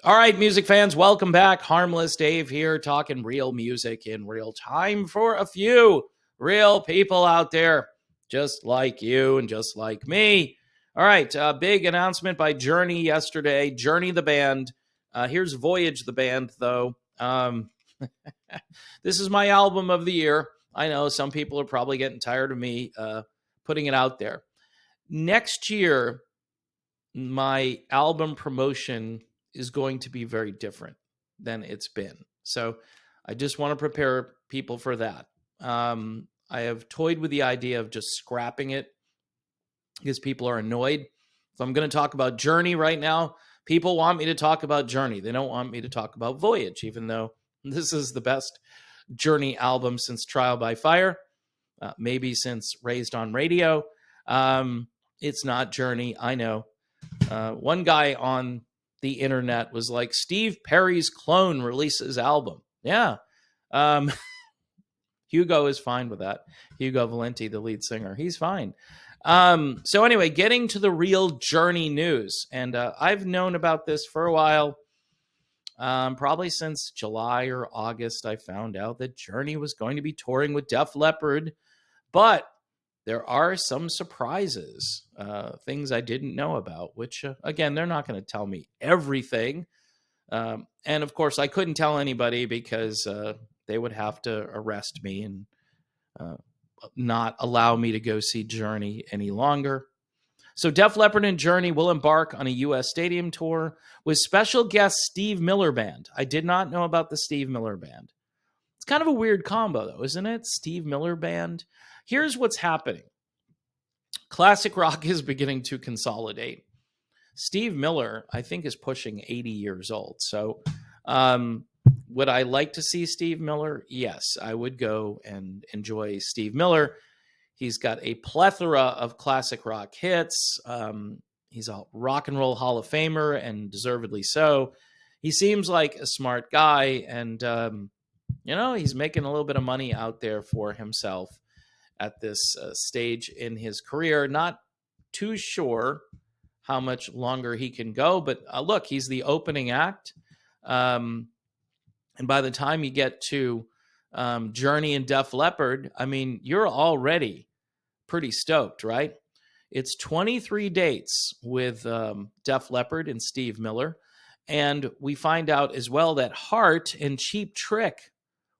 All right, music fans, welcome back. Harmless Dave here, talking real music in real time for a few real people out there, just like you and just like me. All right, big announcement by Journey yesterday. Journey the band. Here's Voyage the band, though. This is my album of the year. I know some people are probably getting tired of me putting it out there. Next year, my album promotion is going to be very different than it's been. So I just want to prepare people for that. I have toyed with the idea of just scrapping it because people are annoyed. So I'm going to talk about Journey right now. People want me to talk about Journey. They don't want me to talk about Voyage, even though this is the best Journey album since Trial by Fire, maybe since Raised on Radio. It's not Journey, I know. One guy on the internet was like, Steve Perry's clone releases album. Yeah. Hugo is fine with that. Hugo Valenti, the lead singer, he's fine. So anyway, getting to the real Journey news. And I've known about this for a while. Probably since July or August, I found out that Journey was going to be touring with Def Leppard. But there are some surprises, things I didn't know about, which, again, they're not going to tell me everything. And, of course, I couldn't tell anybody because they would have to arrest me and not allow me to go see Journey any longer. So Def Leppard and Journey will embark on a U.S. stadium tour with special guest Steve Miller Band. I did not know about the Steve Miller Band. It's kind of a weird combo, though, isn't it? Steve Miller Band. Here's what's happening. Classic rock is beginning to consolidate. Steve Miller, I think, is pushing 80 years old. So would I like to see Steve Miller? Yes, I would go and enjoy Steve Miller. He's got a plethora of classic rock hits. He's a rock and roll Hall of Famer, and deservedly so. He seems like a smart guy, and, he's making a little bit of money out there for himself at this stage in his career. Not too sure how much longer he can go, but look, he's the opening act. And by the time you get to Journey and Def Leppard, I mean, you're already pretty stoked, right? It's 23 dates with Def Leppard and Steve Miller. And we find out as well that Heart and Cheap Trick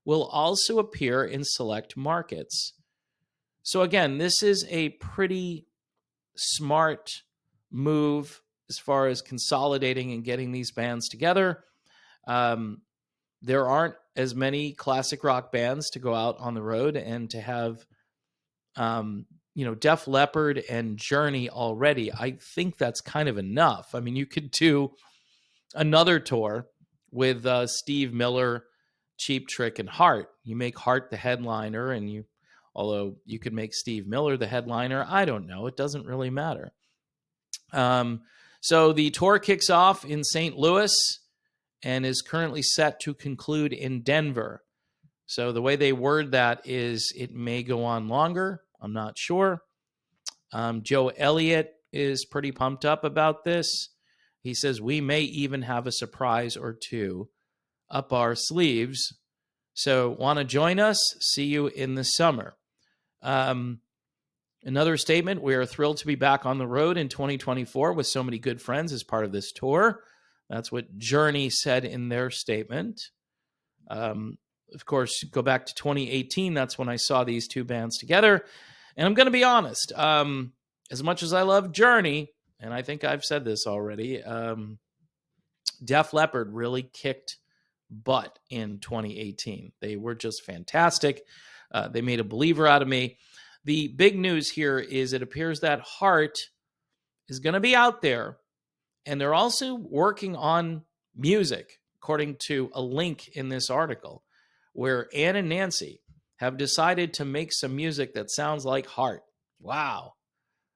will also appear in select markets. So again, this is a pretty smart move as far as consolidating and getting these bands together. There aren't as many classic rock bands to go out on the road, and to have, Def Leppard and Journey already, I think that's kind of enough. I mean, you could do another tour with Steve Miller, Cheap Trick, and Heart. You make Heart the headliner, and although you could make Steve Miller the headliner, I don't know. It doesn't really matter. So the tour kicks off in St. Louis and is currently set to conclude in Denver. So the way they word that is it may go on longer. I'm not sure. Joe Elliott is pretty pumped up about this. He says, we may even have a surprise or two up our sleeves. So want to join us? See you in the summer. Another statement, we are thrilled to be back on the road in 2024 with so many good friends as part of this tour. That's what Journey said in their statement. Of course, go back to 2018. That's when I saw these two bands together. And I'm going to be honest, as much as I love Journey, and I think I've said this already, Def Leppard really kicked butt in 2018. They were just fantastic. They made a believer out of me. The big news here is it appears that Heart is going to be out there, and they're also working on music, according to a link in this article, where Ann and Nancy have decided to make some music that sounds like Heart. Wow.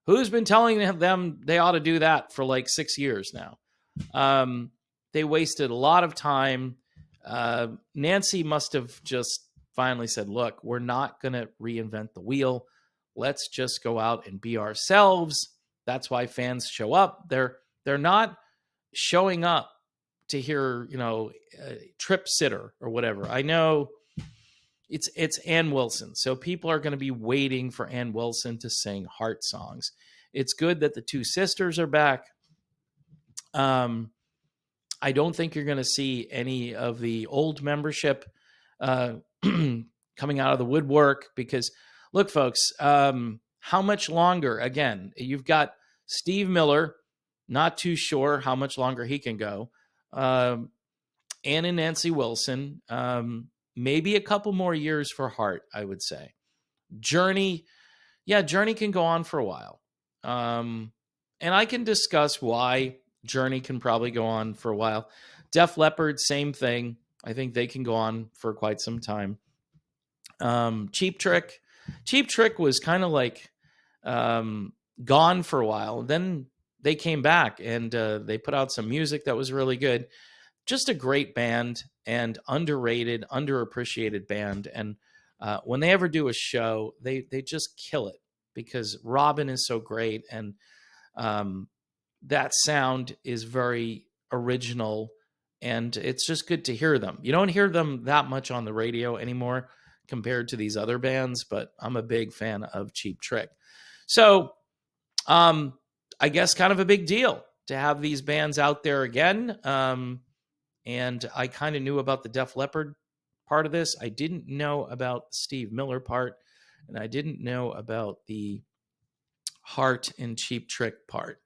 Who's been telling them they ought to do that for like 6 years now? They wasted a lot of time. Nancy must have just finally said, look, we're not going to reinvent the wheel. Let's just go out and be ourselves. That's why fans show up. They're not showing up to hear, Trip Sitter or whatever. I know it's Ann Wilson, so people are going to be waiting for Ann Wilson to sing Heart songs. It's good that the two sisters are back. I don't think you're going to see any of the old membership coming out of the woodwork because, look, folks, how much longer? Again, you've got Steve Miller, not too sure how much longer he can go. Ann and Nancy Wilson, maybe a couple more years for Heart, I would say. Journey can go on for a while. And I can discuss why Journey can probably go on for a while. Def Leppard, same thing. I think they can go on for quite some time. Cheap Trick was kind of like gone for a while. Then they came back and they put out some music that was really good. Just a great band and underrated, underappreciated band. And when they ever do a show, they just kill it because Robin is so great and that sound is very original and it's just good to hear them. You don't hear them that much on the radio anymore compared to these other bands, but I'm a big fan of Cheap Trick. So I guess kind of a big deal to have these bands out there again. And I kind of knew about the Def Leppard part of this. I didn't know about the Steve Miller part, and I didn't know about the Heart and Cheap Trick part.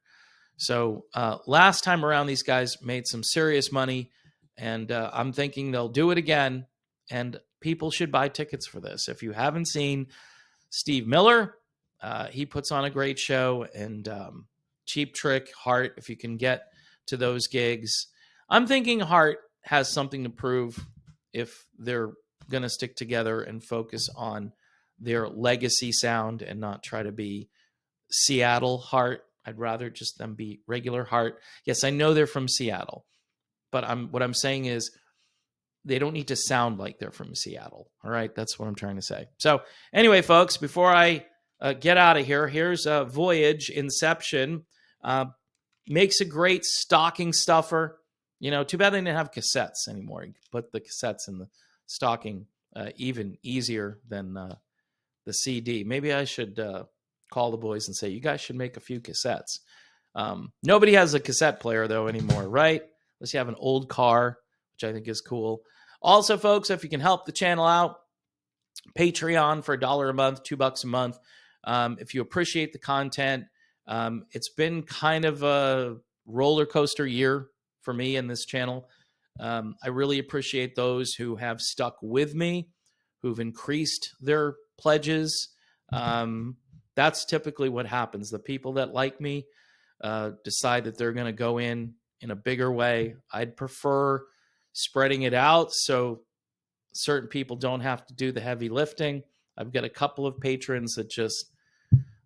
So last time around, these guys made some serious money, and I'm thinking they'll do it again, and people should buy tickets for this. If you haven't seen Steve Miller, he puts on a great show, and Cheap Trick, Heart, if you can get to those gigs. I'm thinking Heart has something to prove if they're going to stick together and focus on their legacy sound and not try to be Seattle Heart. I'd rather just them be regular Heart. Yes, I know they're from Seattle, but what I'm saying is they don't need to sound like they're from Seattle. All right, that's what I'm trying to say. So anyway, folks, before I get out of here, here's Voyage Inception. Makes a great stocking stuffer. Too bad they didn't have cassettes anymore. You could put the cassettes in the stocking even easier than the CD. Maybe I should call the boys and say, you guys should make a few cassettes. Nobody has a cassette player, though, anymore, right? Unless you have an old car, which I think is cool. Also, folks, if you can help the channel out, Patreon for $1 a month, $2 a month. If you appreciate the content, it's been kind of a roller coaster year for me in this channel. I really appreciate those who have stuck with me, who've increased their pledges. That's typically what happens. The people that like me decide that they're going to go in a bigger way. I'd prefer spreading it out so certain people don't have to do the heavy lifting. I've got a couple of patrons that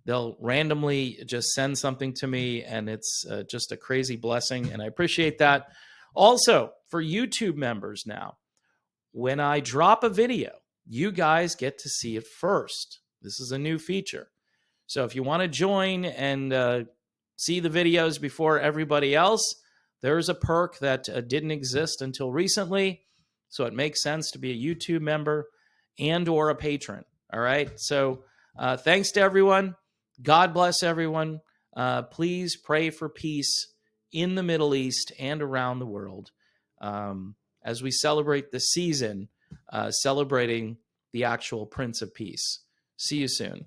they'll randomly just send something to me, and it's just a crazy blessing, and I appreciate that. Also, for YouTube members now, when I drop a video, you guys get to see it first. This is a new feature. So if you want to join and see the videos before everybody else, there's a perk that didn't exist until recently, so it makes sense to be a YouTube member and or a patron. All right, so thanks to everyone. God bless everyone. Please pray for peace in the Middle East and around the world as we celebrate the season, celebrating the actual Prince of Peace. See you soon.